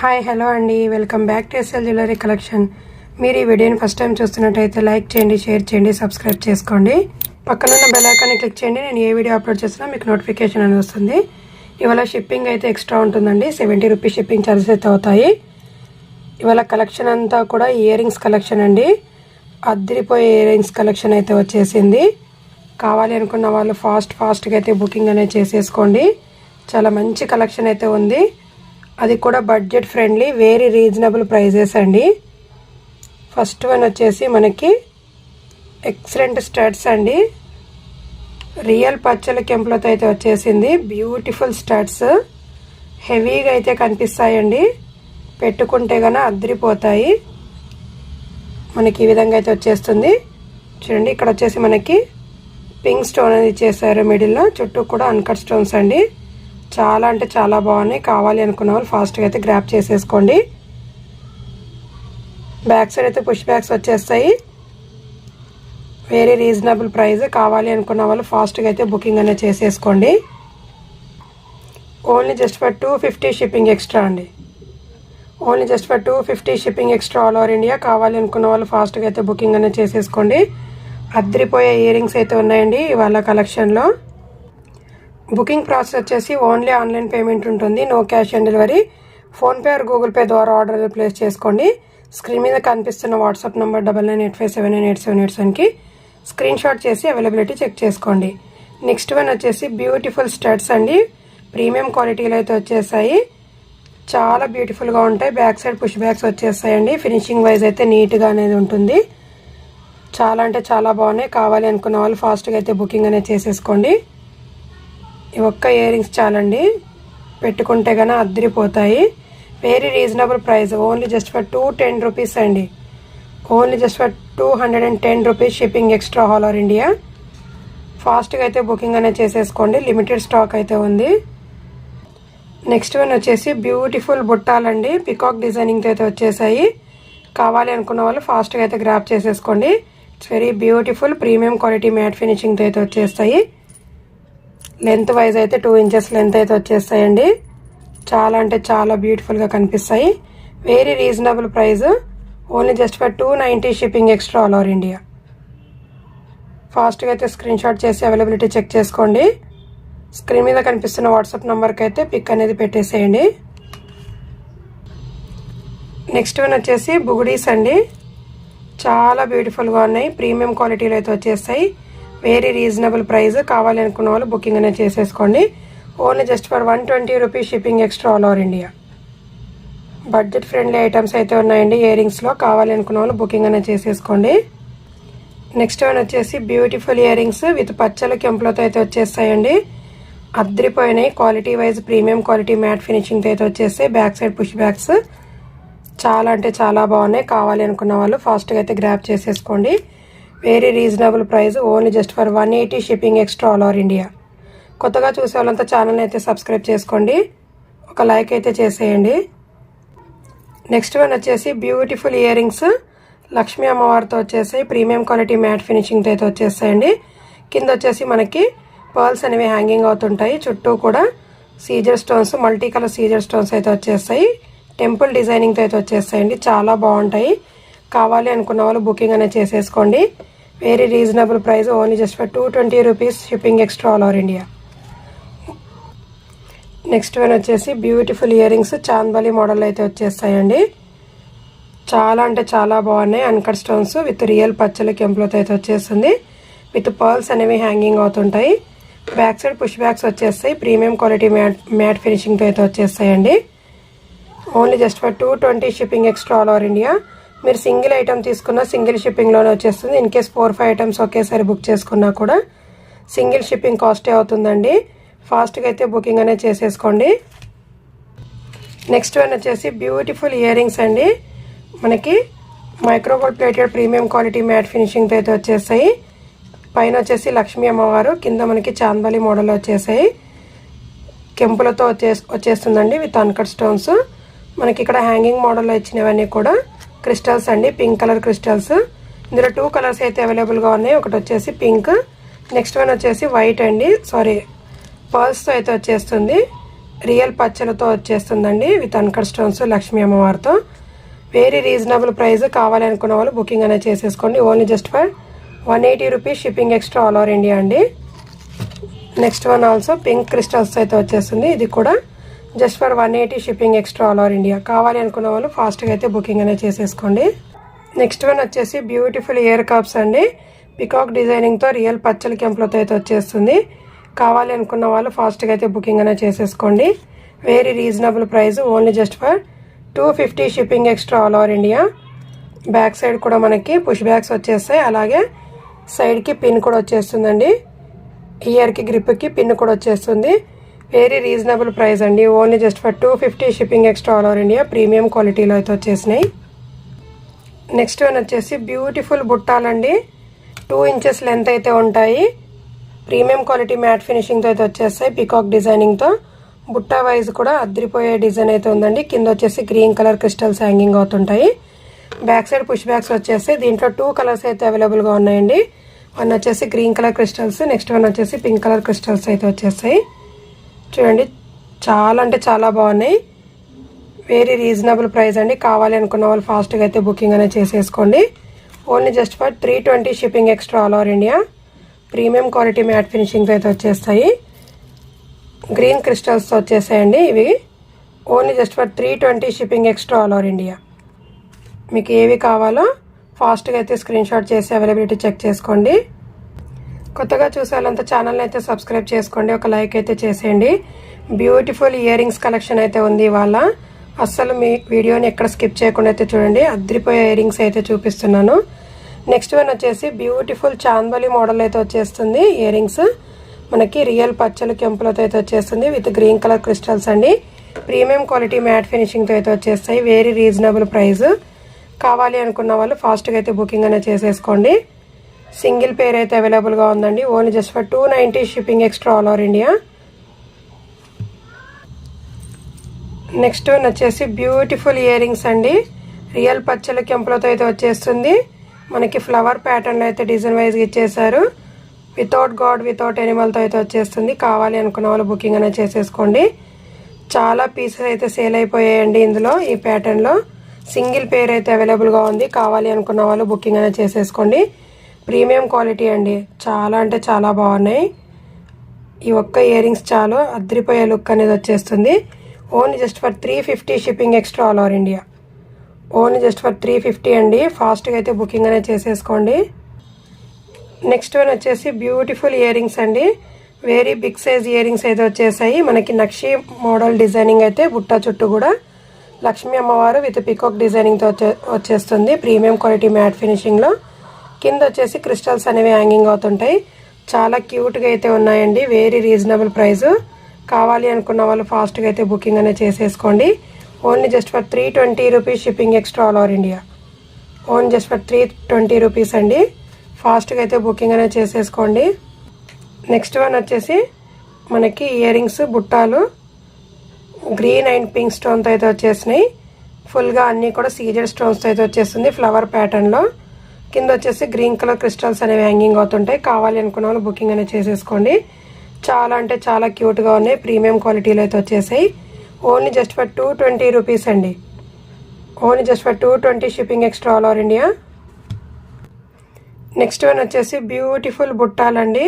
Hi hello అండి, welcome back to SL jewellery collection. మీరు ఈ వీడియోని ఫస్ట్ టైం చూస్తున్నట్టయితే లైక్ చేయండి, షేర్ చేయండి, సబ్స్క్రైబ్ చేసుకోండి. పక్కనున్న బెల్ ఐకాన్ని క్లిక్ చేయండి. నేను ఏ వీడియో అప్లోడ్ చేసినా మీకు నోటిఫికేషన్ అని వస్తుంది. ఇవాళ షిప్పింగ్ అయితే ఎక్స్ట్రా ఉంటుందండి. 70 రూపీస్ షిప్పింగ్ ఛార్జెస్ అయితే అవుతాయి. ఇవాళ కలెక్షన్ అంతా కూడా ఇయర్ రింగ్స్ కలెక్షన్ అండి. అద్దరిపోయే ఇయర్ రింగ్స్ కలెక్షన్ అయితే వచ్చేసింది. కావాలి అనుకున్న వాళ్ళు ఫాస్ట్గా అయితే బుకింగ్ అనేది చేసేసుకోండి. చాలా మంచి కలెక్షన్ అయితే ఉంది. అది కూడా budget friendly, very reasonable prices అండి. ఫస్ట్ వన్ వచ్చేసి మనకి ఎక్సలెంట్ స్టడ్స్ అండి. రియల్ పచ్చల కెంపులతో అయితే వచ్చేసింది. బ్యూటిఫుల్ స్టడ్స్ హెవీగా అయితే కనిపిస్తాయండి. పెట్టుకుంటే కన్నా అద్దరిపోతాయి. మనకి ఈ విధంగా అయితే వచ్చేస్తుంది. చూడండి, ఇక్కడ వచ్చేసి మనకి పింక్ స్టోన్ అనేది ఇచ్చేసారు మిడిల్లో. చుట్టూ కూడా అన్కట్ స్టోన్స్ అండి. చాలా అంటే చాలా బాగున్నాయి. కావాలి అనుకున్న వాళ్ళు ఫాస్ట్గా అయితే గ్రాప్ చేసేసుకోండి. బ్యాక్ సైడ్ అయితే పుష్ బ్యాగ్స్ వచ్చేస్తాయి. Very reasonable price. కావాలి అనుకున్న వాళ్ళు ఫాస్ట్గా అయితే బుకింగ్ అనేది చేసేసుకోండి. Only just for 250 shipping extra అండి. Only just for 250 shipping extra all over India. కావాలి అనుకున్న వాళ్ళు ఫాస్ట్గా అయితే బుకింగ్ అనేది చేసేసుకోండి. అద్దరిపోయే ఇయర్ రింగ్స్ అయితే ఉన్నాయండి ఇవాళ కలెక్షన్లో. బుకింగ్ ప్రాసెస్ వచ్చేసి ఓన్లీ ఆన్లైన్ పేమెంట్ ఉంటుంది. No cash on delivery. PhonePe or Google Pay ద్వారా ఆర్డర్ ప్లేస్ చేసుకోండి. స్క్రీన్ మీద కనిపిస్తున్న వాట్సాప్ నెంబర్ 9985798787కి స్క్రీన్ షాట్ చేసి అవైలబిలిటీ చెక్ చేసుకోండి. నెక్స్ట్ వన్ వచ్చేసి బ్యూటిఫుల్ స్టడ్స్ అండి. ప్రీమియం క్వాలిటీలో అయితే వచ్చేసాయి. చాలా బ్యూటిఫుల్గా ఉంటాయి. బ్యాక్ సైడ్ పుష్ బ్యాగ్స్ వచ్చేస్తాయండి. ఫినిషింగ్ వైజ్ అయితే నీట్గా అనేది ఉంటుంది. చాలా అంటే చాలా బాగున్నాయి. కావాలి అనుకున్న వాళ్ళు ఫాస్ట్గా అయితే బుకింగ్ అనేది చేసేసుకోండి. ఈ ఒక్క ఇయర్ రింగ్స్ చాలండి, పెట్టుకుంటే కన్నా అద్దరిపోతాయి. Very reasonable price. Only just for 210 rupees అండి. Only just for 210 rupees shipping extra all over India. ఫాస్ట్గా అయితే బుకింగ్ అనేది చేసేసుకోండి. లిమిటెడ్ స్టాక్ అయితే ఉంది. నెక్స్ట్ వన్ వచ్చేసి బ్యూటిఫుల్ బుట్టాలండి. పికాక్ డిజైనింగ్తో అయితే వచ్చేసాయి. కావాలి అనుకున్న వాళ్ళు ఫాస్ట్గా అయితే గ్రాప్ చేసేసుకోండి. It's very beautiful premium quality matte ఫినిషింగ్తో అయితే వచ్చేస్తాయి. లెంత్ వైజ్ అయితే 2 ఇంచెస్ లెంత్ అయితే వచ్చేస్తాయండి. చాలా అంటే చాలా బ్యూటిఫుల్గా కనిపిస్తాయి. Very reasonable price. Only just for 290 shipping extra all over India. ఫాస్ట్గా అయితే స్క్రీన్ షాట్ చేసి అవైలబిలిటీ చెక్ చేసుకోండి. స్క్రీన్ మీద కనిపిస్తున్న వాట్సాప్ నెంబర్కి అయితే పిక్ అనేది పెట్టేసేయండి. నెక్స్ట్ వన్ వచ్చేసి బుగుడీస్ అండి. చాలా బ్యూటిఫుల్గా ఉన్నాయి. ప్రీమియం క్వాలిటీలో అయితే వచ్చేస్తాయి. Very reasonable price. కావాలి అనుకున్న వాళ్ళు బుకింగ్ అనేది చేసేసుకోండి. Only just for 120 rupees shipping extra all over India. Budget friendly items అయితే ఉన్నాయండి ఇయర్ రింగ్స్లో. కావాలి అనుకున్న వాళ్ళు బుకింగ్ అనేది చేసేసుకోండి. నెక్స్ట్ వన్ వచ్చేసి బ్యూటిఫుల్ ఇయర్ రింగ్స్ విత్ పచ్చల కెంపులతో అయితే వచ్చేస్తాయండి. అద్దరిపోయినాయి. Quality wise premium quality matte ఫినిషింగ్తో అయితే వచ్చేస్తాయి. బ్యాక్ సైడ్ పుష్ బ్యాగ్స్ చాలా అంటే చాలా బాగున్నాయి. కావాలి అనుకున్న వాళ్ళు ఫాస్ట్గా అయితే గ్రాప్ చేసేసుకోండి. Very reasonable price. Only just for 180 shipping extra all over India. కొత్తగా చూసే వాళ్ళంతా ఛానల్ని అయితే సబ్స్క్రైబ్ చేసుకోండి. ఒక లైక్ అయితే చేసేయండి. నెక్స్ట్ వన్ వచ్చేసి బ్యూటిఫుల్ ఇయర్ రింగ్స్ లక్ష్మీ అమ్మవారితో వచ్చేసాయి. ప్రీమియం క్వాలిటీ మ్యాట్ ఫినిషింగ్తో అయితే వచ్చేస్తాయండి. కింద వచ్చేసి మనకి పర్ల్స్ అనేవి హ్యాంగింగ్ అవుతుంటాయి. చుట్టూ కూడా సీజర్ స్టోన్స్, మల్టీ కలర్ సీజర్ స్టోన్స్ అయితే వచ్చేస్తాయి. టెంపుల్ డిజైనింగ్తో అయితే వచ్చేస్తాయండి. చాలా బాగుంటాయి. కావాలి అనుకున్న వాళ్ళు బుకింగ్ అనేది చేసేసుకోండి. Very reasonable price. Only just for 220 rupees shipping extra all over India. Next one వచ్చేసి beautiful earrings chandbali model అయితే వచ్చేస్తాయండి. చాలా అంటే చాలా బాగున్నాయి. అన్కట్ స్టోన్స్ విత్ రియల్ పచ్చల కెంపులతో అయితే వచ్చేస్తుంది. విత్ పర్ల్స్ అనేవి హ్యాంగింగ్ అవుతుంటాయి. బ్యాక్ సైడ్ పుష్ బ్యాగ్స్ వచ్చేస్తాయి. ప్రీమియం క్వాలిటీ మ్యాట్ ఫినిషింగ్తో అయితే వచ్చేస్తాయండి. Only just for 220 shipping extra all over India. మీరు సింగిల్ ఐటమ్ తీసుకున్నా సింగిల్ షిప్పింగ్లోనే వచ్చేస్తుంది. ఇన్ కేస్ 4-5 ఐటమ్స్ ఒకేసారి బుక్ చేసుకున్నా కూడా సింగిల్ షిప్పింగ్ కాస్టే అవుతుందండి. ఫాస్ట్గా అయితే బుకింగ్ అనేది చేసేసుకోండి. నెక్స్ట్ వన్ వచ్చేసి బ్యూటిఫుల్ ఇయర్ రింగ్స్ అండి. మనకి micro gold plated premium quality matte ఫినిషింగ్తో అయితే వచ్చేస్తాయి. పైన వచ్చేసి లక్ష్మీ అమ్మవారు, కింద మనకి చాంద్బలి మోడల్ వచ్చేసాయి. కెంపులతో వచ్చేస్తుందండి విత్ అన్కట్ స్టోన్స్. మనకి ఇక్కడ హ్యాంగింగ్ మోడల్లో ఇచ్చినవన్నీ కూడా క్రిస్టల్స్ అండి. Pink colour crystals. ఇందులో 2 కలర్స్ అయితే అవైలబుల్గా ఉన్నాయి. ఒకటి వచ్చేసి పింక్, నెక్స్ట్ వన్ వచ్చేసి వైట్ అండి. పర్ల్స్తో అయితే వచ్చేస్తుంది. రియల్ పచ్చలతో వచ్చేస్తుందండి విత్ అన్కట్ స్టోన్స్ లక్ష్మీ అమ్మవారితో. Very reasonable price. కావాలి అనుకున్న వాళ్ళు బుకింగ్ అనేది చేసేసుకోండి. Only just for 180 rupees shipping extra all over India అండి. Next one also pink crystals అయితే వచ్చేస్తుంది. ఇది కూడా just for 180 shipping extra all over India. కావాలి అనుకున్న వాళ్ళు ఫాస్ట్గా అయితే బుకింగ్ అనేది చేసేసుకోండి. నెక్స్ట్ వన్ వచ్చేసి బ్యూటిఫుల్ ఇయర్ కప్స్ అండి. పికాక్ డిజైనింగ్తో రియల్ పచ్చల కెంపులతో అయితే వచ్చేస్తుంది. కావాలి అనుకున్న వాళ్ళు ఫాస్ట్గా అయితే బుకింగ్ అనేది చేసేసుకోండి. Very reasonable price. Only just for 250 shipping extra all over India. Back side కూడా మనకి పుష్ బ్యాగ్స్ వచ్చేస్తాయి. అలాగే సైడ్కి పిన్ కూడా వచ్చేస్తుందండి. ఇయర్కి గ్రిప్కి పిన్ కూడా వచ్చేస్తుంది. వెరీ రీజనబుల్ ప్రైస్ అండి. Only just for 250 shipping extra all over India. Premium క్వాలిటీలో అయితే వచ్చేసినాయి. నెక్స్ట్ వన్ వచ్చేసి బ్యూటిఫుల్ బుట్టాలండి. 2 ఇంచెస్ లెంత్ అయితే ఉంటాయి. ప్రీమియం క్వాలిటీ మ్యాట్ ఫినిషింగ్తో అయితే వచ్చేస్తాయి. పికాక్ డిజైనింగ్తో బుట్టా వైజ్ కూడా అద్రిపోయే డిజైన్ అయితే ఉందండి. కింద వచ్చేసి గ్రీన్ కలర్ క్రిస్టల్స్ హ్యాంగింగ్ అవుతుంటాయి. బ్యాక్ సైడ్ పుష్ బ్యాగ్స్ వచ్చేసి దీంట్లో 2 కలర్స్ అయితే అవైలబుల్గా ఉన్నాయండి. వన్ వచ్చేసి green colour crystals, next one వచ్చేసి పింక్ కలర్ క్రిస్టల్స్ అయితే వచ్చేస్తాయి. చూడండి చాలా అంటే చాలా బాగున్నాయి. వెరీ రీజనబుల్ ప్రైస్ అండి. కావాలి అనుకున్న వాళ్ళు ఫాస్ట్గా అయితే బుకింగ్ అనేది చేసేసుకోండి. Only just for 320 shipping extra all over India. Premium quality matte ఫినిషింగ్తో అయితే వచ్చేస్తాయి. గ్రీన్ క్రిస్టల్స్తో వచ్చేసాయండి ఇవి. Only just for 320 shipping extra all over India. మీకు ఏవి కావాలో ఫాస్ట్గా అయితే స్క్రీన్ షాట్ చేసి అవైలబిలిటీ చెక్ చేసుకోండి. కొత్తగా చూసే వాళ్ళంతా ఛానల్ని అయితే సబ్స్క్రైబ్ చేసుకోండి. ఒక లైక్ అయితే చేసేయండి. బ్యూటిఫుల్ ఇయర్ రింగ్స్ కలెక్షన్ అయితే ఉంది ఇవాళ. అస్సలు మీ వీడియోని ఎక్కడ స్కిప్ చేయకుండా అయితే చూడండి. అద్రిపోయే ఇయర్ రింగ్స్ అయితే చూపిస్తున్నాను. నెక్స్ట్ వన్ వచ్చేసి బ్యూటిఫుల్ చాందబలి మోడల్ అయితే వచ్చేస్తుంది. ఇయర్ రింగ్స్ మనకి రియల్ పచ్చలు కెంపులతో అయితే వచ్చేస్తుంది విత్ గ్రీన్ కలర్ క్రిస్టల్స్ అండి. ప్రీమియం క్వాలిటీ మ్యాట్ ఫినిషింగ్తో అయితే వచ్చేస్తాయి. Very reasonable price. కావాలి అనుకున్న వాళ్ళు ఫాస్ట్గా అయితే బుకింగ్ అనేది చేసేసుకోండి. సింగిల్ పేర్ అయితే అవైలబుల్గా ఉందండి. Only just for 290 shipping extra all over India. Next one వచ్చేసి బ్యూటిఫుల్ ఇయర్ రింగ్స్ అండి. రియల్ పచ్చల కెంపులతో అయితే వచ్చేస్తుంది. మనకి ఫ్లవర్ ప్యాటర్న్లో అయితే డిజైన్ వైజ్గా ఇచ్చేసారు. వితౌట్ గాడ్ వితౌట్ ఎనిమల్తో అయితే వచ్చేస్తుంది. కావాలి అనుకున్న వాళ్ళు బుకింగ్ అనేది చేసేసుకోండి. చాలా పీసెస్ అయితే సేల్ అయిపోయాయండి ఇందులో. ఈ ప్యాటర్న్లో సింగిల్ పేర్ అయితే అవైలబుల్గా ఉంది. కావాలి అనుకున్న వాళ్ళు బుకింగ్ అనేది చేసేసుకోండి. ప్రీమియం క్వాలిటీ అండి. చాలా అంటే చాలా బాగున్నాయి. ఈ ఒక్క ఇయర్ రింగ్స్ చాలు అద్రిపోయే లుక్ అనేది వచ్చేస్తుంది. Only just for 350 shipping extra all over India. Only just for 350 అండి. ఫాస్ట్గా అయితే బుకింగ్ అనేది చేసేసుకోండి. నెక్స్ట్ వన్ వచ్చేసి బ్యూటిఫుల్ ఇయర్ రింగ్స్ అండి. Very big size earrings అయితే వచ్చేసాయి. మనకి నక్షి మోడల్ డిజైనింగ్ అయితే బుట్ట చుట్టూ కూడా లక్ష్మీ అమ్మవారు విత్ పికాక్ డిజైనింగ్తో వచ్చేస్తుంది. ప్రీమియం క్వాలిటీ మ్యాట్ ఫినిషింగ్లో. కింద వచ్చేసి క్రిస్టల్స్ అనేవి హ్యాంగింగ్ అవుతుంటాయి. చాలా క్యూట్గా అయితే ఉన్నాయండి. Very reasonable price. కావాలి అనుకున్న వాళ్ళు ఫాస్ట్గా అయితే బుకింగ్ అనేది చేసేసుకోండి. Only just for 320 rupees shipping extra all over India. Only just for 320 rupees అండి. ఫాస్ట్గా అయితే బుకింగ్ అనేది చేసేసుకోండి. నెక్స్ట్ వన్ వచ్చేసి మనకి ఇయర్ రింగ్స్ బుట్టాలు గ్రీన్ అండ్ పింక్ స్టోన్తో అయితే వచ్చేసినాయి. ఫుల్గా అన్నీ కూడా సీజెడ్ స్టోన్స్తో అయితే వచ్చేస్తుంది ఫ్లవర్ ప్యాటర్న్లో. కింద వచ్చేసి గ్రీన్ కలర్ క్రిస్టల్స్ అనేవి హ్యాంగింగ్ అవుతుంటాయి. కావాలి అనుకున్న వాళ్ళు బుకింగ్ అనేది చేసేసుకోండి. చాలా అంటే చాలా క్యూట్గా ఉన్నాయి. ప్రీమియం క్వాలిటీలో అయితే వచ్చేసాయి. ఓన్లీ జస్ట్ ఫర్ 220 రూపీస్ అండి. Only just for 220 shipping extra all over India. Next one వచ్చేసి బ్యూటిఫుల్ బుట్టాలండి.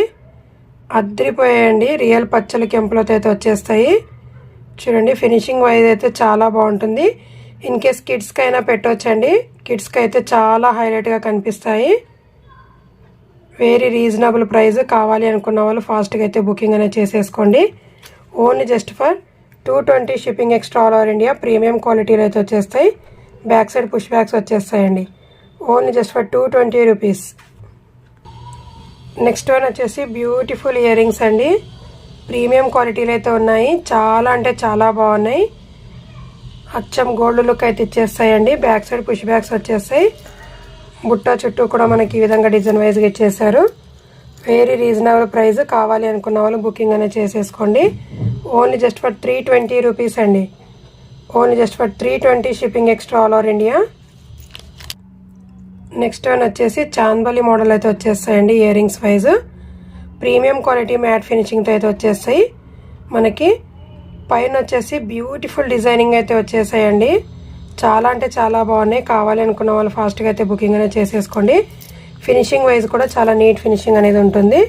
అద్రిపోయాయండి. రియల్ పచ్చల కెంపులతో అయితే వచ్చేస్తాయి. చూడండి ఫినిషింగ్ వైజ్ అయితే చాలా బాగుంటుంది. ఇన్ కేస్ కిడ్స్కి అయినా పెట్టవచ్చండి. కిడ్స్కి అయితే చాలా హైలైట్గా కనిపిస్తాయి. Very reasonable price. కావాలి అనుకున్న వాళ్ళు ఫాస్ట్గా అయితే బుకింగ్ అనేది చేసేసుకోండి. Only just for 220 shipping extra all over India. Premium క్వాలిటీలో అయితే వచ్చేస్తాయి. బ్యాక్ సైడ్ పుష్ బ్యాగ్స్ వచ్చేస్తాయండి. Only just for 220 rupees. Next one వచ్చేసి బ్యూటిఫుల్ ఇయర్ రింగ్స్ అండి. ప్రీమియం క్వాలిటీలో అయితే ఉన్నాయి. చాలా అంటే చాలా బాగున్నాయి. అచ్చం గోల్డ్ లుక్ అయితే ఇచ్చేస్తాయండి. బ్యాక్ సైడ్ పుష్ బ్యాగ్స్ వచ్చేస్తాయి. బుట్ట చుట్టూ కూడా మనకి ఈ విధంగా డిజైన్ వైజ్గా ఇచ్చేసారు. Very reasonable price. కావాలి అనుకున్న వాళ్ళు బుకింగ్ అనేది చేసేసుకోండి. ఓన్లీ జస్ట్ ఫర్ 320 రూపీస్ అండి. Only just for 320 shipping extra all over India. Next one వచ్చేసి చాందబలి మోడల్ అయితే వచ్చేస్తాయండి earrings wise. Premium quality matte ఫినిషింగ్తో అయితే వచ్చేస్తాయి. మనకి పైన వచ్చేసి బ్యూటిఫుల్ డిజైనింగ్ అయితే వచ్చేసాయండి. చాలా అంటే చాలా బాగున్నాయి. కావాలి అనుకున్న వాళ్ళు ఫాస్ట్గా అయితే బుకింగ్ అనేది చేసేసుకోండి. ఫినిషింగ్ వైజ్ కూడా చాలా నీట్ ఫినిషింగ్ అనేది ఉంటుంది.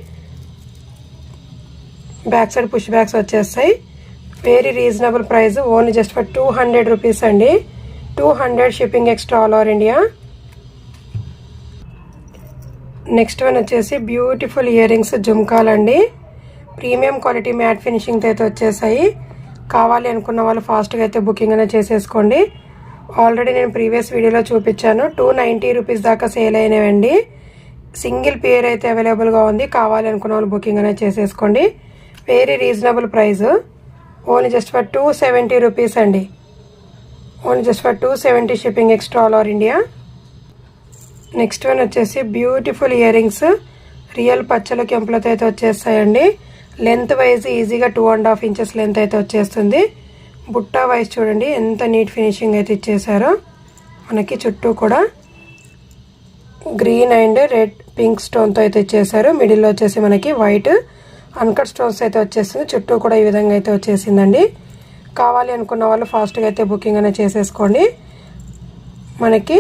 బ్యాక్ సైడ్ పుష్ బ్యాక్స్ వచ్చేస్తాయి. Very reasonable price, only just for 200 rupees అండి. 200 shipping extra all over India. Next one వచ్చేసి బ్యూటిఫుల్ ఇయర్ రింగ్స్ జుమ్కాలండి. ప్రీమియం క్వాలిటీ మ్యాట్ ఫినిషింగ్తో అయితే వచ్చేసాయి. కావాలి అనుకున్న వాళ్ళు ఫాస్ట్గా అయితే బుకింగ్ అనేది చేసేసుకోండి. ఆల్రెడీ నేను ప్రీవియస్ వీడియోలో చూపించాను. 290 రూపీస్ దాకా సేల్ అయినవండి. సింగిల్ పేర్ అయితే అవైలబుల్గా ఉంది. కావాలి అనుకున్న వాళ్ళు బుకింగ్ అనేది చేసేసుకోండి. Very reasonable price, only just for 270 rupees అండి. Only just for 270 shipping extra all over India. Next one వచ్చేసి బ్యూటిఫుల్ ఇయర్ రింగ్స్ రియల్ పచ్చల కెంపులతో అయితే వచ్చేస్తాయండి. లెంత్ వైజ్ ఈజీగా 2.5 ఇంచెస్ లెంత్ అయితే వచ్చేస్తుంది. బుట్టా వైజ్ చూడండి ఎంత నీట్ ఫినిషింగ్ అయితే ఇచ్చేసారో. మనకి చుట్టూ కూడా గ్రీన్ అండ్ రెడ్ పింక్ స్టోన్తో అయితే ఇచ్చేసారు. మిడిల్లో వచ్చేసి మనకి వైట్ అన్కట్ స్టోన్స్ అయితే వచ్చేస్తుంది. చుట్టూ కూడా ఈ విధంగా అయితే వచ్చేసిందండి. కావాలి అనుకున్న వాళ్ళు ఫాస్ట్గా అయితే బుకింగ్ అనేది చేసేసుకోండి. మనకి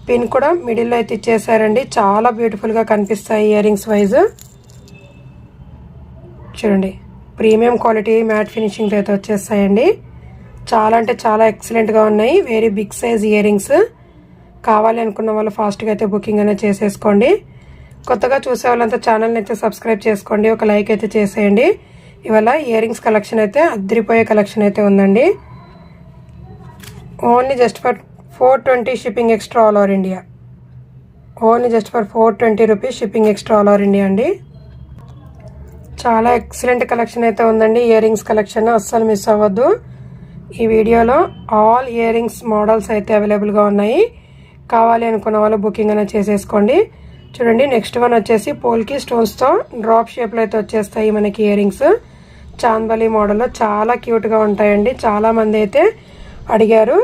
పిన్ కూడా మిడిల్లో అయితే ఇచ్చేసారండి. చాలా బ్యూటిఫుల్గా కనిపిస్తాయి ఇయర్ రింగ్స్ వైజ్. చూడండి ప్రీమియం క్వాలిటీ మ్యాట్ ఫినిషింగ్ అయితే వచ్చేస్తాయండి. చాలా అంటే చాలా ఎక్సలెంట్గా ఉన్నాయి. Very big size earrings. కావాలి అనుకున్న వాళ్ళు ఫాస్ట్గా అయితే బుకింగ్ అనేది చేసేసుకోండి. కొత్తగా చూసే వాళ్ళంతా ఛానల్ని అయితే సబ్స్క్రైబ్ చేసుకోండి. ఒక లైక్ అయితే చేసేయండి. ఇవాళ ఇయర్ రింగ్స్ కలెక్షన్ అయితే అద్దరిపోయే కలెక్షన్ అయితే ఉందండి. Only just for 420 shipping extra all over India. Only just for 420 rupees shipping extra all over India అండి. చాలా ఎక్సలెంట్ కలెక్షన్ అయితే ఉందండి. ఇయర్ రింగ్స్ కలెక్షన్ అస్సలు మిస్ అవ్వద్దు. ఈ వీడియోలో ఆల్ ఇయర్ రింగ్స్ మోడల్స్ అయితే అవైలబుల్గా ఉన్నాయి. కావాలి అనుకున్న వాళ్ళు బుకింగ్ అనేది చేసేసుకోండి. చూడండి నెక్స్ట్ వన్ వచ్చేసి పోల్కి స్టోన్స్తో డ్రాప్ షేప్లో అయితే వచ్చేస్తాయి మనకి ఇయర్ రింగ్స్. చాందబలి మోడల్లో చాలా క్యూట్గా ఉంటాయండి. చాలామంది అయితే అడిగారు.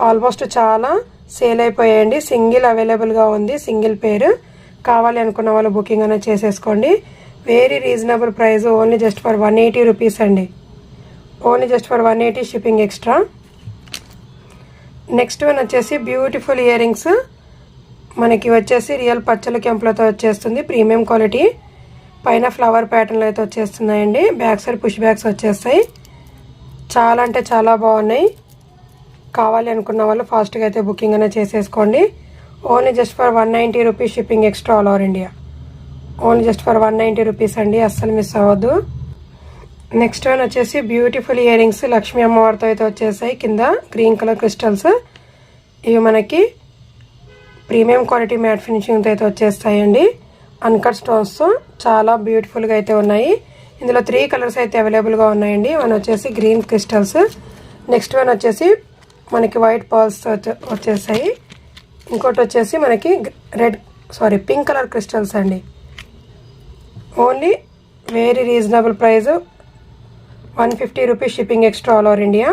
ఆల్మోస్ట్ చాలా సేల్ అయిపోయాయండి. సింగిల్ అవైలబుల్గా ఉంది, సింగిల్ పేరు. కావాలి అనుకున్న వాళ్ళు బుకింగ్ అనేది చేసేసుకోండి. Very reasonable price, only just for 180 rupees అండి. Only just for 180 shipping extra. Next one వచ్చేసి బ్యూటిఫుల్ ఇయర్ రింగ్స్. మనకి వచ్చేసి రియల్ పచ్చల కెంపులతో వచ్చేస్తుంది. ప్రీమియం క్వాలిటీ పైన ఫ్లవర్ ప్యాటర్న్లో అయితే వచ్చేస్తున్నాయండి. బ్యాక్ సైడ్ పుష్ బ్యాక్స్ వచ్చేస్తాయి. చాలా అంటే చాలా బాగున్నాయి. కావాలి అనుకున్న వాళ్ళు ఫాస్ట్గా అయితే బుకింగ్ అనేది చేసేసుకోండి. Only just for 190 rupees shipping extra all over India. Only just for 190 rupees అండి. అస్సలు మిస్ అవ్వద్దు. నెక్స్ట్ వన్ వచ్చేసి బ్యూటిఫుల్ ఇయర్ రింగ్స్ లక్ష్మీ అమ్మవారితో అయితే వచ్చేసాయి. కింద గ్రీన్ కలర్ క్రిస్టల్స్. ఇవి మనకి ప్రీమియం క్వాలిటీ మ్యాట్ ఫినిషింగ్తో అయితే వచ్చేస్తాయండి. అన్కట్ స్టోన్స్తో చాలా బ్యూటిఫుల్గా అయితే ఉన్నాయి. ఇందులో 3 కలర్స్ అయితే అవైలబుల్గా ఉన్నాయండి. వన్ వచ్చేసి గ్రీన్ క్రిస్టల్స్, నెక్స్ట్ వన్ వచ్చేసి మనకి వైట్ పర్ల్స్ వచ్చేసాయి. ఇంకోటి వచ్చేసి మనకి పింక్ కలర్ క్రిస్టల్స్ అండి. Only very reasonable price, 150 rupees shipping extra all over India.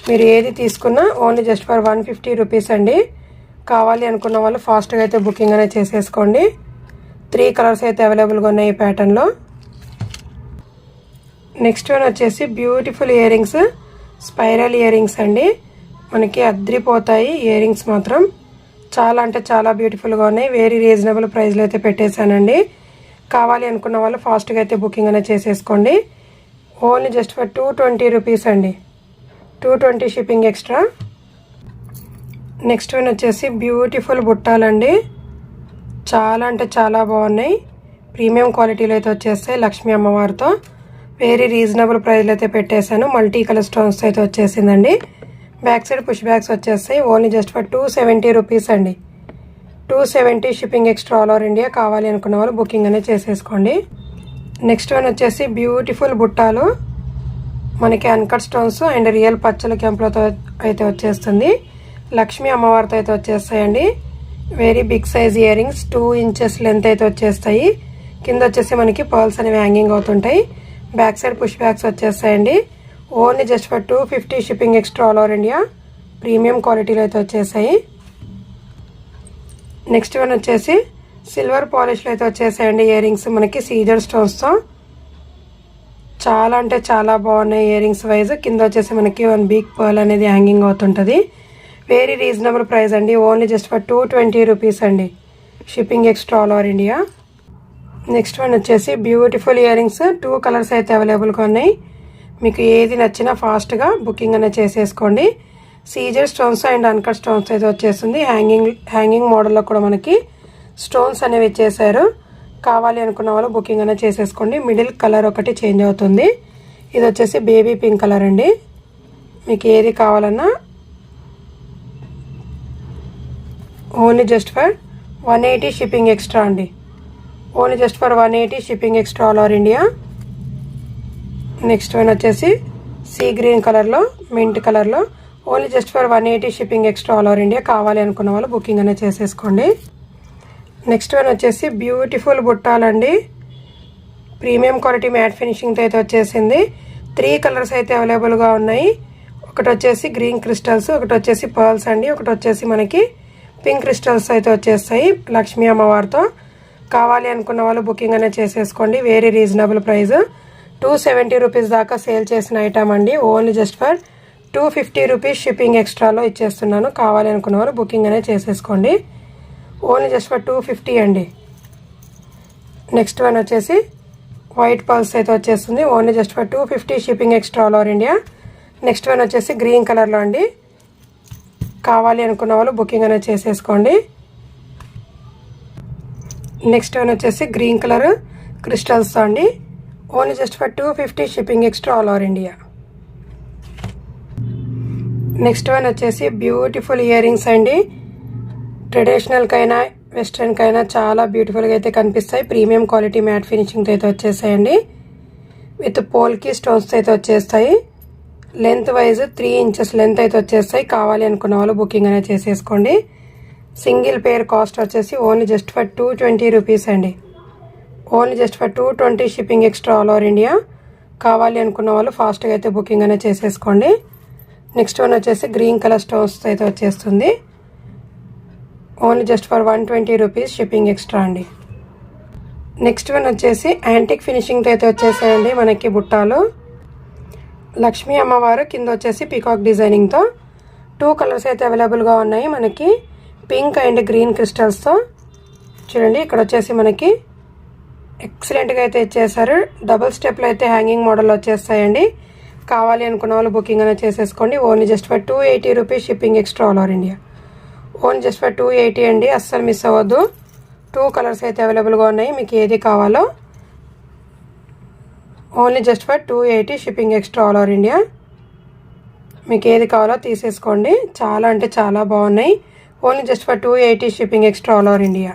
మీరు ఏది తీసుకున్నా ఓన్లీ జస్ట్ ఫర్ 150 రూపీస్ అండి. కావాలి అనుకున్న వాళ్ళు ఫాస్ట్గా అయితే బుకింగ్ అనేది చేసేసుకోండి. 3 కలర్స్ అయితే అవైలబుల్గా ఉన్నాయి ఈ ప్యాటర్న్లో. నెక్స్ట్ వన్ వచ్చేసి beautiful ear rings spiral ear rings అండి. మనకి అద్రిపోతాయి ఇయర్ రింగ్స్ మాత్రం. చాలా అంటే చాలా బ్యూటిఫుల్గా ఉన్నాయి. వెరీ రీజనబుల్ ప్రైస్లో అయితే పెట్టేశానండి. కావాలి అనుకున్న వాళ్ళు ఫాస్ట్గా అయితే బుకింగ్ అనేది చేసేసుకోండి. ఓన్లీ జస్ట్ ఫర్ 220 రూపీస్ అండి. 220 షిప్పింగ్ ఎక్స్ట్రా. నెక్స్ట్ వన్ వచ్చేసి బ్యూటిఫుల్ బుట్టాలండి. చాలా అంటే చాలా బాగున్నాయి. ప్రీమియం క్వాలిటీలో అయితే వచ్చేస్తాయి లక్ష్మీ అమ్మవారితో. వెరీ రీజనబుల్ ప్రైస్లో అయితే పెట్టేశాను. మల్టీ కలర్ స్టోన్స్ అయితే వచ్చేసిందండి. బ్యాక్ సైడ్ పుష్ బ్యాగ్స్ వచ్చేస్తాయి. ఓన్లీ జస్ట్ ఫర్ 270 రూపీస్ అండి. 270 shipping extra all over India. కావాలి అనుకున్న వాళ్ళు బుకింగ్ అనేది చేసేసుకోండి. నెక్స్ట్ వన్ వచ్చేసి బ్యూటిఫుల్ బుట్టాలు. మనకి అన్కట్ స్టోన్స్ అండ్ రియల్ పచ్చల కెంపులతో అయితే వచ్చేస్తుంది. లక్ష్మీ అమ్మవారితో అయితే వచ్చేస్తాయండి. Very big size earrings 2 inches length అయితే వచ్చేస్తాయి. కింద వచ్చేసి మనకి పర్ల్స్ అనేవి హ్యాంగింగ్ అవుతుంటాయి. బ్యాక్ సైడ్ పుష్ బ్యాగ్స్ వచ్చేస్తాయండి. Only just for 250 shipping extra all over India. Premium క్వాలిటీలో అయితే వచ్చేసాయి. నెక్స్ట్ వన్ వచ్చేసి సిల్వర్ పాలిష్లో అయితే వచ్చేసాయండి ఇయర్ రింగ్స్ మనకి సీజర్ స్టోన్స్తో. చాలా అంటే చాలా బాగున్నాయి ఇయర్ రింగ్స్ వైజ్. కింద వచ్చేసి మనకి 1 బిగ్ పర్ల్ అనేది హ్యాంగింగ్ అవుతుంటుంది. వెరీ రీజనబుల్ ప్రైస్ అండి. ఓన్లీ జస్ట్ ఫర్ 220 రూపీస్ అండి. Shipping extra all over India. Next one వచ్చేసి బ్యూటిఫుల్ ఇయర్ రింగ్స్. 2 కలర్స్ అయితే అవైలబుల్గా ఉన్నాయి. మీకు ఏది నచ్చినా ఫాస్ట్గా బుకింగ్ అనేది చేసేసుకోండి. సీజర్ స్టోన్స్ అండ్ అన్కట్ స్టోన్స్ అయితే వచ్చేస్తుంది. హ్యాంగింగ్ మోడల్లో కూడా మనకి స్టోన్స్ అనేవి ఇచ్చేసారు. కావాలి అనుకున్న వాళ్ళు బుకింగ్ అనేది చేసేసుకోండి. మిడిల్ కలర్ ఒకటి చేంజ్ అవుతుంది. ఇది వచ్చేసి బేబీ పింక్ కలర్ అండి. మీకు ఏది కావాలన్నా only just for 180 shipping extra అండి. Only just for 180 shipping extra all over India. Next one వచ్చేసి సీ గ్రీన్ కలర్లో, మింట్ కలర్లో only just for 180 shipping extra all over India. కావాలి అనుకున్న వాళ్ళు బుకింగ్ అనేది చేసేసుకోండి. నెక్స్ట్ వన్ వచ్చేసి బ్యూటిఫుల్ బుట్టాలండి. ప్రీమియం క్వాలిటీ మ్యాట్ ఫినిషింగ్తో అయితే వచ్చేసింది. 3 కలర్స్ అయితే అవైలబుల్గా ఉన్నాయి. ఒకటి వచ్చేసి గ్రీన్ క్రిస్టల్స్, ఒకటి వచ్చేసి పర్ల్స్ అండి, ఒకటి వచ్చేసి మనకి పింక్ క్రిస్టల్స్ అయితే వచ్చేస్తాయి లక్ష్మీ అమ్మవారితో. కావాలి అనుకున్న వాళ్ళు బుకింగ్ అనేది చేసేసుకోండి. Very reasonable price. 270 రూపీస్ దాకా సేల్ చేసిన ఐటమ్ అండి. Only just for 250 rupees shipping ఎక్స్ట్రాలో ఇచ్చేస్తున్నాను. కావాలి అనుకున్న వాళ్ళు బుకింగ్ అనేది చేసేసుకోండి. ఓన్లీ జస్ట్ ఫర్ 250 అండి. నెక్స్ట్ వన్ వచ్చేసి వైట్ పర్ల్స్ అయితే వచ్చేస్తుంది. Only just for 250 shipping extra all over India. Next one వచ్చేసి గ్రీన్ కలర్లో అండి. కావాలి అనుకున్న వాళ్ళు బుకింగ్ అనేది చేసేసుకోండి. నెక్స్ట్ వన్ వచ్చేసి గ్రీన్ కలర్ క్రిస్టల్స్తో అండి. Only just for 250 shipping extra all over India. Next one వచ్చేసి బ్యూటిఫుల్ ఇయర్ రింగ్స్ అండి. ట్రెడిషనల్కైనా వెస్ట్రన్కైనా చాలా బ్యూటిఫుల్గా అయితే కనిపిస్తాయి. ప్రీమియం క్వాలిటీ మ్యాట్ ఫినిషింగ్తో అయితే వచ్చేసాయండి. విత్ పోల్కి స్టోన్స్తో అయితే వచ్చేస్తాయి. లెంత్ వైజ్ 3 ఇంచెస్ లెంత్ అయితే వచ్చేస్తాయి. కావాలి అనుకున్న వాళ్ళు బుకింగ్ అనేది చేసేసుకోండి. సింగిల్ పేర్ కాస్ట్ వచ్చేసి ఓన్లీ జస్ట్ ఫర్ 220 రూపీస్ అండి. Only just for 220 shipping extra all over India. కావాలి అనుకున్న వాళ్ళు ఫాస్ట్గా అయితే బుకింగ్ అనేది చేసేసుకోండి. నెక్స్ట్ వన్ వచ్చేసి గ్రీన్ కలర్ స్టోన్స్ అయితే వచ్చేస్తుంది. Only just for 120 rupees shipping extra అండి. నెక్స్ట్ వన్ వచ్చేసి యాంటిక్ ఫినిషింగ్తో అయితే వచ్చేసాయండి మనకి బుట్టాలు. లక్ష్మీ అమ్మవారు కింద వచ్చేసి పీకాక్ డిజైనింగ్తో 2 కలర్స్ అయితే అవైలబుల్గా ఉన్నాయి మనకి. పింక్ అండ్ గ్రీన్ క్రిస్టల్స్తో చూడండి. ఇక్కడ వచ్చేసి మనకి ఎక్సలెంట్గా అయితే ఇచ్చేసారు. డబుల్ స్టెప్లు అయితే హ్యాంగింగ్ మోడల్ వచ్చేస్తాయండి. కావాలి అనుకున్న వాళ్ళు బుకింగ్ అనేది చేసేసుకోండి. Only just for 280 rupees shipping extra all over India. Only just for 280 అండి. అస్సలు మిస్ అవ్వద్దు. 2 కలర్స్ అయితే అవైలబుల్గా ఉన్నాయి. మీకు ఏది కావాలో only just for 280 shipping extra all over India. మీకు ఏది కావాలో తీసేసుకోండి. చాలా అంటే చాలా బాగున్నాయి. Only just for 280 shipping extra all over India.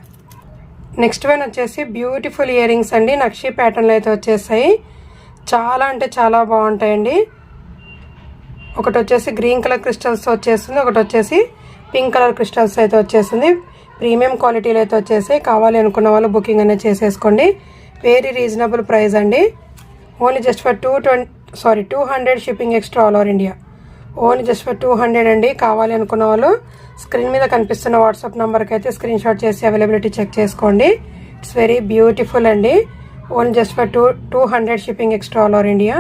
Next one వచ్చేసి బ్యూటిఫుల్ ఇయర్ రింగ్స్ అండి. నక్షి ప్యాటర్న్లో అయితే వచ్చేసాయి. చాలా అంటే చాలా బాగుంటాయండి. ఒకటి వచ్చేసి గ్రీన్ కలర్ క్రిస్టల్స్ వచ్చేస్తుంది, ఒకటి వచ్చేసి పింక్ కలర్ క్రిస్టల్స్ అయితే వచ్చేసింది. ప్రీమియం క్వాలిటీలో అయితే వచ్చేసి కావాలి అనుకున్న వాళ్ళు బుకింగ్ అనేది చేసేసుకోండి. వెరీ రీజనబుల్ ప్రైస్ అండి. Only just for 200 shipping extra all over India. Only just for 200 అండి. కావాలి అనుకున్న వాళ్ళు స్క్రీన్ మీద కనిపిస్తున్న వాట్సాప్ నెంబర్కి అయితే స్క్రీన్ షాట్ చేసి అవైలబిలిటీ చెక్ చేసుకోండి. ఇట్స్ వెరీ బ్యూటిఫుల్ అండి. Only just for 200 shipping extra all over India.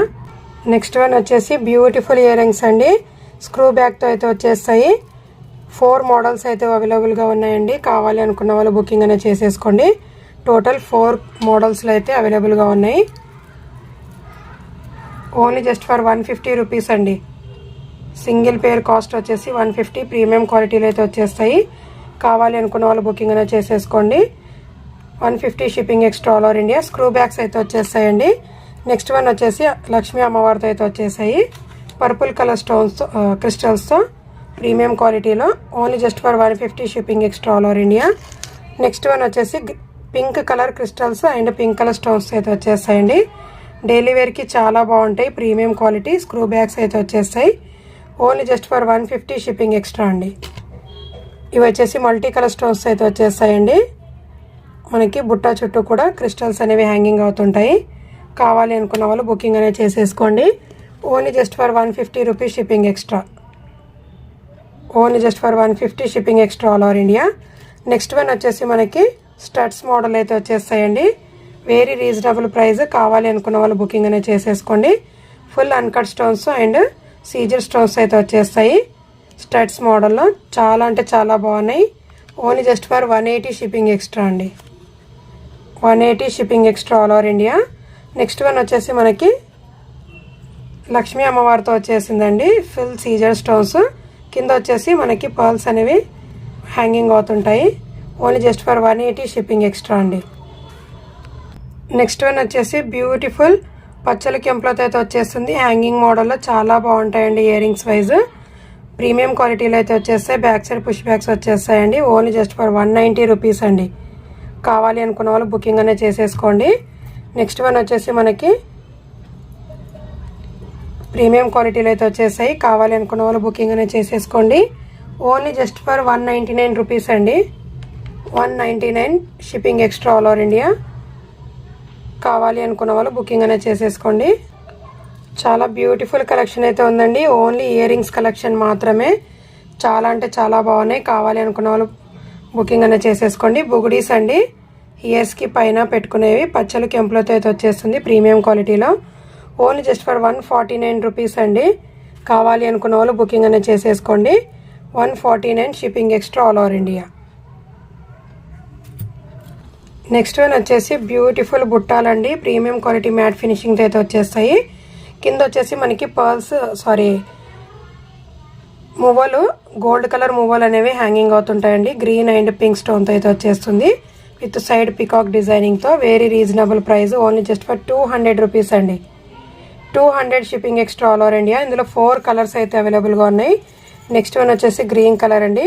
Next one వచ్చేసి బ్యూటిఫుల్ ఇయర్ రింగ్స్ అండి. స్క్రూ బ్యాక్తో అయితే వచ్చేస్తాయి. 4 మోడల్స్ అయితే అవైలబుల్గా ఉన్నాయండి. కావాలి అనుకున్న వాళ్ళు బుకింగ్ అనేది చేసేసుకోండి. టోటల్ 4 మోడల్స్లో అయితే అవైలబుల్గా ఉన్నాయి. ఓన్లీ జస్ట్ ఫర్ 150 రూపీస్ అండి. సింగిల్ పేర్ కాస్ట్ వచ్చేసి 150. ప్రీమియం క్వాలిటీలో అయితే వచ్చేస్తాయి. కావాలి అనుకున్న వాళ్ళు బుకింగ్ అనేది చేసేసుకోండి. 150 shipping extra all over India. Screw bags అయితే వచ్చేస్తాయండి. నెక్స్ట్ వన్ వచ్చేసి లక్ష్మీ అమ్మవారితో అయితే వచ్చేసాయి. పర్పుల్ కలర్ స్టోన్స్తో క్రిస్టల్స్తో ప్రీమియం క్వాలిటీలో. Only just for 150 shipping extra all over India. Next one వచ్చేసి pink colour crystals and pink colour stones అయితే వచ్చేస్తాయండి. డైలీ వేర్కి చాలా బాగుంటాయి. ప్రీమియం క్వాలిటీ స్క్రూ బ్యాగ్స్ అయితే వచ్చేస్తాయి. Only just for 150 shipping extra అండి. ఇవి వచ్చేసి మల్టీ కలర్ స్టోన్స్ అయితే వచ్చేస్తాయండి. మనకి బుట్ట చుట్టూ కూడా క్రిస్టల్స్ అనేవి హ్యాంగింగ్ అవుతుంటాయి. కావాలి అనుకున్న వాళ్ళు బుకింగ్ అనేది చేసేసుకోండి. Only just for 150 rupees shipping extra. Only just for 150 shipping extra all over India. Next one వచ్చేసి మనకి స్టడ్స్ మోడల్ అయితే వచ్చేస్తాయండి. Very reasonable price. కావాలి అనుకున్న వాళ్ళు బుకింగ్ అనేది చేసేసుకోండి. ఫుల్ అన్కట్ స్టోన్స్ అండ్ సీజర్ స్టోన్స్ అయితే వచ్చేస్తాయి స్టడ్స్ మోడల్లో. చాలా అంటే చాలా బాగున్నాయి. Only just for 180 shipping extra అండి. 180 shipping extra all over India. Next one వచ్చేసి మనకి లక్ష్మీ అమ్మవారితో వచ్చేసిందండి. ఫుల్ సీజర్ స్టోన్స్, కింద వచ్చేసి మనకి పర్ల్స్ అనేవి హ్యాంగింగ్ అవుతుంటాయి. Only just for 180 shipping extra అండి. నెక్స్ట్ వన్ వచ్చేసి బ్యూటిఫుల్ పచ్చల కెంపులతో అయితే వచ్చేస్తుంది. హ్యాంగింగ్ మోడల్లో చాలా బాగుంటాయండి. ఇయర్ రింగ్స్ వైజ్ ప్రీమియం క్వాలిటీలో అయితే వచ్చేస్తాయి. బ్యాక్ సైడ్ పుష్ బ్యాగ్స్ వచ్చేస్తాయండి. ఓన్లీ జస్ట్ ఫర్ 190 రూపీస్ అండి. కావాలి అనుకున్న వాళ్ళు బుకింగ్ అనేది చేసేసుకోండి. నెక్స్ట్ వన్ వచ్చేసి మనకి ప్రీమియం క్వాలిటీలో అయితే వచ్చేసాయి. కావాలి అనుకున్న వాళ్ళు బుకింగ్ అనేది చేసేసుకోండి. ఓన్లీ జస్ట్ ఫర్ 199 రూపీస్ అండి. 199 shipping extra all over India. కావాలి అనుకున్న వాళ్ళు బుకింగ్ అనేది చేసేసుకోండి. చాలా బ్యూటిఫుల్ కలెక్షన్ అయితే ఉందండి. ఓన్లీ ఇయర్ రింగ్స్ కలెక్షన్ మాత్రమే. చాలా అంటే చాలా బాగున్నాయి. కావాలి అనుకున్న వాళ్ళు బుకింగ్ అనేది చేసేసుకోండి. బుగుడీస్ అండి, ఇయర్స్కి పైన పెట్టుకునేవి పచ్చలు కెంపులతో అయితే వచ్చేస్తుంది ప్రీమియం క్వాలిటీలో. ఓన్లీ జస్ట్ ఫర్ 149 రూపీస్ అండి. కావాలి అనుకున్న వాళ్ళు బుకింగ్ అనేది చేసేసుకోండి. 149 shipping extra all over India. Next one వచ్చేసి బ్యూటిఫుల్ బుట్టాలండి. ప్రీమియం క్వాలిటీ మ్యాట్ ఫినిషింగ్తో అయితే వచ్చేస్తాయి. కింద వచ్చేసి మనకి పర్ల్స్ మువ్వలు, గోల్డ్ కలర్ మువ్వలు అనేవి హ్యాంగింగ్ అవుతుంటాయండి. గ్రీన్ అండ్ పింక్ స్టోన్తో అయితే వచ్చేస్తుంది విత్ సైడ్ పికాక్ డిజైనింగ్తో. Very reasonable price. Only just for 200 rupees అండి. 200 shipping extra all over India. ఇందులో 4 కలర్స్ అయితే అవైలబుల్గా ఉన్నాయి. నెక్స్ట్ వన్ వచ్చేసి గ్రీన్ కలర్ అండి.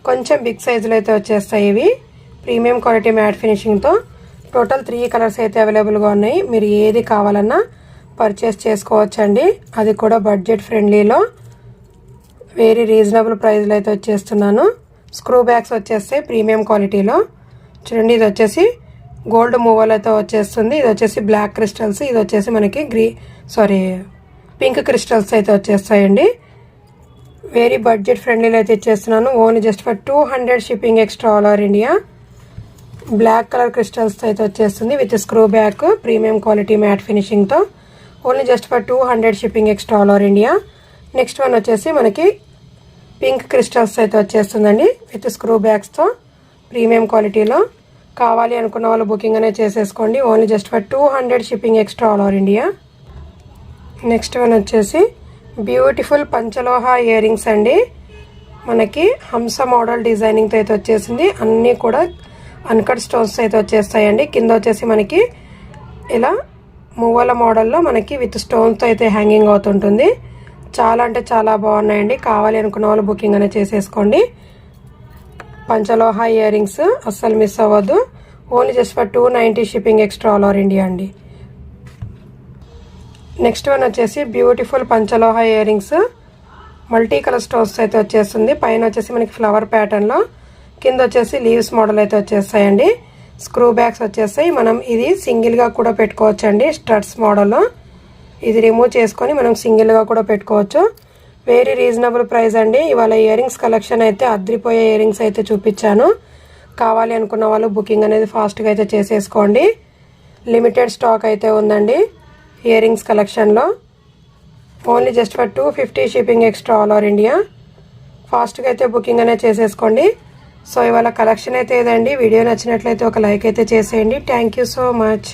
కొంచెం బిగ్ సైజులో అయితే వచ్చేస్తాయి ఇవి ప్రీమియం క్వాలిటీ మ్యాట్ ఫినిషింగ్తో. టోటల్ 3 కలర్స్ అయితే అవైలబుల్గా ఉన్నాయి. మీరు ఏది కావాలన్నా పర్చేస్ చేసుకోవచ్చండి. అది కూడా బడ్జెట్ ఫ్రెండ్లీలో వెరీ రీజనబుల్ ప్రైస్లో అయితే వచ్చేస్తున్నాను. స్క్రూ బ్యాగ్స్ వచ్చేస్తాయి ప్రీమియం క్వాలిటీలో. చూడండి, ఇది వచ్చేసి గోల్డ్ మూవలతో వచ్చేస్తుంది. ఇది వచ్చేసి బ్లాక్ క్రిస్టల్స్, ఇది వచ్చేసి మనకి పింక్ క్రిస్టల్స్ అయితే వచ్చేస్తాయండి. వెరీ బడ్జెట్ ఫ్రెండ్లీలో అయితే ఇచ్చేస్తున్నాను. Only just for 200 shipping extra all over India. Black colour crystals అయితే వచ్చేస్తుంది with screw back premium quality matte ఫినిషింగ్తో. Only just for 200 shipping extra all over India. Next one వచ్చేసి మనకి పింక్ క్రిస్టల్స్ అయితే వచ్చేస్తుందండి విత్ స్క్రూ బ్యాగ్స్తో ప్రీమియం క్వాలిటీలో. కావాలి అనుకున్న వాళ్ళు బుకింగ్ అనేది చేసేసుకోండి. Only just for 200 shipping extra all over India. Next one వచ్చేసి బ్యూటిఫుల్ పంచలోహ ఇయర్ రింగ్స్ అండి. మనకి హంస మోడల్ డిజైనింగ్తో అయితే వచ్చేసింది. అన్నీ కూడా అన్కట్ స్టోన్స్ అయితే వచ్చేస్తాయండి. కింద వచ్చేసి మనకి ఇలా మువ్వల మోడల్లో మనకి విత్ స్టోన్స్తో అయితే హ్యాంగింగ్ అవుతుంటుంది. చాలా అంటే చాలా బాగున్నాయండి. కావాలి అనుకున్న వాళ్ళు బుకింగ్ అనేది చేసేసుకోండి. పంచలోహ ఇయర్ రింగ్స్ అస్సలు మిస్ అవ్వద్దు. Only just for 290 shipping extra all over India అండి. నెక్స్ట్ వన్ వచ్చేసి beautiful panchaloha earrings multi colour stones అయితే వచ్చేస్తుంది. పైన వచ్చేసి మనకి ఫ్లవర్ ప్యాటర్న్లో, కింద వచ్చేసి లీవ్స్ మోడల్ అయితే వచ్చేస్తాయండి. స్క్రూ బ్యాగ్స్ వచ్చేస్తాయి. మనం ఇది సింగిల్గా కూడా పెట్టుకోవచ్చండి. స్టడ్స్ మోడల్లో ఇది రిమూవ్ చేసుకొని మనం సింగిల్గా కూడా పెట్టుకోవచ్చు. వెరీ రీజనబుల్ ప్రైస్ అండి. ఇవాళ ఇయర్ రింగ్స్ కలెక్షన్ అయితే అద్రిపోయే ఇయర్ రింగ్స్ అయితే చూపించాను. కావాలి అనుకున్న వాళ్ళు బుకింగ్ అనేది ఫాస్ట్గా అయితే చేసేసుకోండి. లిమిటెడ్ స్టాక్ అయితే ఉందండి ఇయర్ రింగ్స్ కలెక్షన్లో. Only just for 250 shipping extra all over India. ఫాస్ట్గా అయితే బుకింగ్ అనేది చేసేసుకోండి. సో ఇవాళ కలెక్షన్ అయితే ఇదండి. వీడియో నచ్చినట్లయితే ఒక లైక్ అయితే చేసేయండి. Thank you so much.